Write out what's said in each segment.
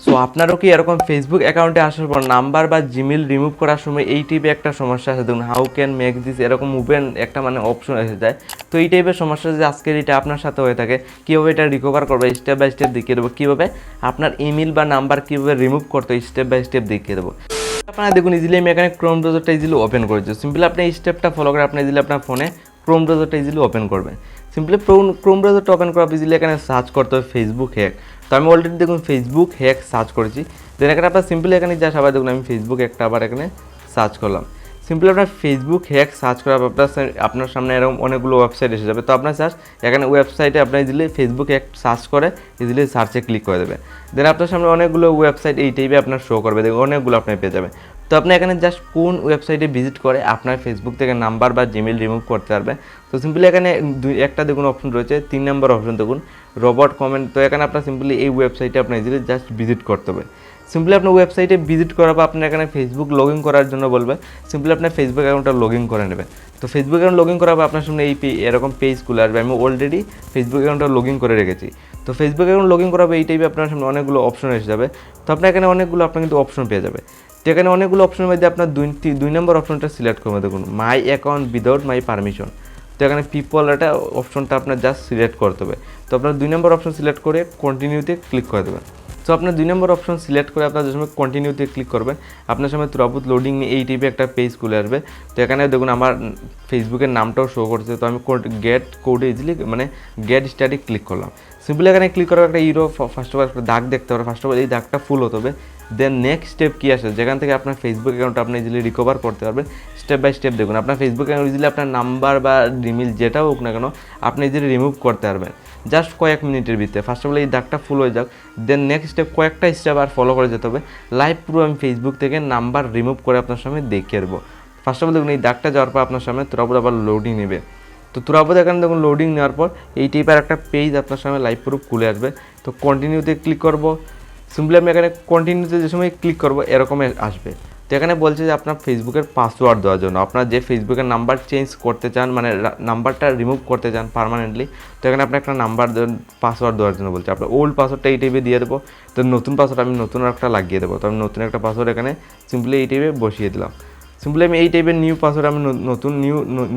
So আপনারও কি এরকম ফেসবুক অ্যাকাউন্টে আসার পর নাম্বার বা জিমেল রিমুভ করার সময় এই টাইপের একটা সমস্যা আছে, দেখুন হাউ ক্যান মেক দিস এরকম মুভমেন্ট একটা মানে অপশন এসে যায়। তো এই টাইপের সমস্যা যদি আজকের এটা আপনার সাথে হয়ে থাকে, কীভাবে এটা রিকভার করবে স্টেপ বাই স্টেপ দেখিয়ে দেবো, কীভাবে আপনার ইমেল বা নাম্বার কীভাবে রিমুভ করতে স্টেপ বাই স্টেপ দেখিয়ে দেবো। আপনারা দেখুন ইজিলি আমি এখানে ক্রোম ব্রাউজারটা ইজিলি ওপেন করেছি। সিম্পলি আপনি এই স্টেপটা ফলো করে আপনি ইজিলি আপনার ফোনে ক্রোম ব্রাউজারটা ইজিলি ওপেন করবেন। সিম্পলি ক্রোম ব্রাউজারটা ওপেন করার পর ইজিলি এখানে সার্চ করতে হবে ফেসবুক হ্যাক। তো আমি অলরেডি দেখুন ফেসবুক হ্যাক সার্চ করেছি। দেন এখানে আপনার সিম্পলি এখানে যা সবাই দেখুন আমি ফেসবুক একটা আবার এখানে সার্চ করলাম। সিম্পলি আপনার ফেসবুক হ্যাক সার্চ করার পর আপনার সামনে এরকম অনেকগুলো ওয়েবসাইট এসে যাবে। তো আপনার সার্চ এখানে ওয়েবসাইটে আপনার ইজিলি ফেসবুক হ্যাক সার্চ করে ইজিলি সার্চে ক্লিক করে দেবেন। দেন আপনার সামনে অনেকগুলো ওয়েবসাইট এই টাইপে আপনার শো করবে, দেখুন অনেকগুলো আপনি পেয়ে যাবেন। তো আপনি এখানে জাস্ট কোন ওয়েবসাইটে ভিজিট করে আপনার ফেসবুক থেকে নাম্বার বা জিমেল রিমুভ করতে পারবেন। তো সিম্পলি এখানে একটা দেখুন অপশন রয়েছে, 3 নম্বর অপশন দেখুন রোবট কমেন্ট। তো এখানে আপনার সিম্পলি এই ওয়েবসাইটে আপনার ইজিলি জাস্ট ভিজিট করতে হবে। সিম্পলি আপনার ওয়েবসাইটে ভিজিট করার পর আপনার এখানে ফেসবুক লগ ইন করার জন্য বলবে। সিম্পলি আপনার ফেসবুক অ্যাকাউন্টটা লগ ইন করে নেবেন। তো ফেসবুক অ্যাকাউন্ট লগ ইন করার পর আপনার সামনে এই এরকম পেজ খুলে আসবে। আমি অলরেডি ফেসবুক অ্যাকাউন্টটা লগ ইন করে রেখেছি। তো ফেসবুক অ্যাকাউন্ট লগ ইন করার পর এই টাইপে আপনার সামনে অনেকগুলো অপশন এসে যাবে। তো আপনার এখানে অনেকগুলো আপনার কিন্তু অপশন পেয়ে যাবে। তো এখানে অনেকগুলো অপশনের মধ্যে আপনার 2 নম্বর অপশনটা সিলেক্ট করবে, দেখুন my account without my permission. তো এখানে পিপল এটা অপশনটা আপনার জাস্ট সিলেক্ট করতে হবে। তো আপনার 2 নম্বর অপশন সিলেক্ট করে কন্টিনিউতে ক্লিক করে দেবেন। সো আপনার 2 নম্বর অপশন সিলেক্ট করে আপনার যে সময় কন্টিনিউতে ক্লিক করবেন আপনার সময় তুরাবুত লোডিং নিয়ে এই টাইপে একটা পেজ খুলে আসবে। তো এখানে দেখুন আমার ফেসবুকের নামটাও শো করছে। তো আমি গেট কোডে ইজিলি মানে গেট স্টাডি ক্লিক করলাম। সিম্পলি এখানে ক্লিক করার একটা ফার্স্ট অফ অল একটা দাগ দেখতে হবে। ফার্স্ট অফ অল এই দাগটা ফুল হতে হবে। দেন নেক্সট স্টেপ কী আসে, যেখান থেকে আপনার ফেসবুক অ্যাকাউন্ট আপনি ইজিলি রিকভার করতে পারবেন স্টেপ বাই স্টেপ। দেখুন আপনার ফেসবুক অ্যাকাউন্ট ইজিলি আপনার নাম্বার বা ইমেল যেটাও হোক না কেন আপনি ইজিলি রিমুভ করতে পারবেন জাস্ট কয়েক মিনিটের ভিতরে। ফার্স্ট অফ অল এই দাগটা ফুল হয়ে যাক। দেন নেক্সট স্টেপ কয়েকটা স্টেপ আর ফলো করে যেতে হবে। লাইভ পুরো আমি ফেসবুক থেকে নাম্বার রিমুভ করে আপনার সামনে দেখিয়ে দেবো। ফার্স্ট অফ অল দেখুন এই দাগটা যাওয়ার পর আপনার সামনে তুরাবুত আবার লোডিং নেবে। তো তুরাবুত এখানে দেখুন লোডিং নেওয়ার পর এই টাইপের একটা পেজ আপনার সামনে লাইভ প্রুফ খুলে আসবে। তো কন্টিনিউতে ক্লিক করবো। সিম্পলি আমি এখানে কন্টিনিউতে যে সময় ক্লিক করবো এরকম আসবে। তো এখানে বলছে যে আপনার ফেসবুকের পাসওয়ার্ড দেওয়ার জন্য, আপনার যে ফেসবুকের নাম্বার চেঞ্জ করতে চান মানে নাম্বারটা রিমুভ করতে চান পার্মানেন্টলি। তো এখানে আপনার একটা নাম্বার পাসওয়ার্ড দেওয়ার জন্য বলছে। আপনার ওল্ড পাসওয়ার্ডটা এই টাইপে দিয়ে দেবো। তো নতুন পাসওয়ার্ড আমি নতুন একটা লাগিয়ে দেবো। তো আমি নতুন একটা পাসওয়ার্ড এখানে সিম্পলি এই টাইপে বসিয়ে দিলাম। সিম্পলি আমি এই টাইপের নিউ পাসওয়ার্ড আমি নতুন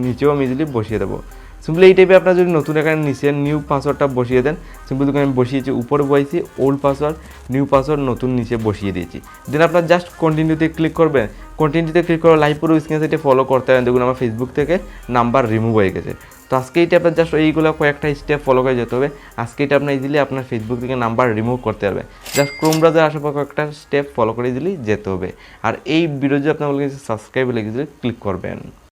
নিচেও আমি ইজিলি বসিয়ে দেবো। সিম্পলি এই টাইপে আপনার যদি নতুন এখানে নিচে নিউ পাসওয়ার্ডটা বসিয়ে দেন। সিম্পলি আমি বসিয়েছি উপরে বসিয়েছি ওল্ড পাসওয়ার্ড, নিউ পাসওয়ার্ড নতুন নিচে বসিয়ে দিয়েছি। দেন আপনার জাস্ট কন্টিনিউতে ক্লিক করবেন। কন্টিনিউতে ক্লিক করে লাইভ পুরো স্ক্রিন সেটে ফলো করতে হবে। দেখুন আমার ফেসবুক থেকে নাম্বার রিমুভ হয়ে গেছে। তো আজকে এইটা আপনার জাস্ট এইগুলো কয়েকটা স্টেপ ফলো করে যেতে হবে। আজকে এটা আপনার ইজিলি আপনার ফেসবুক থেকে নাম্বার রিমুভ করতে পারবে। জাস্ট ক্রোম ব্রাউজার আসার পর কয়েকটা স্টেপ ফলো করে ইজিলি যেতে হবে। আর এই ভিডিও যদি আপনার বলে সাবস্ক্রাইব লিখে ক্লিক করবেন।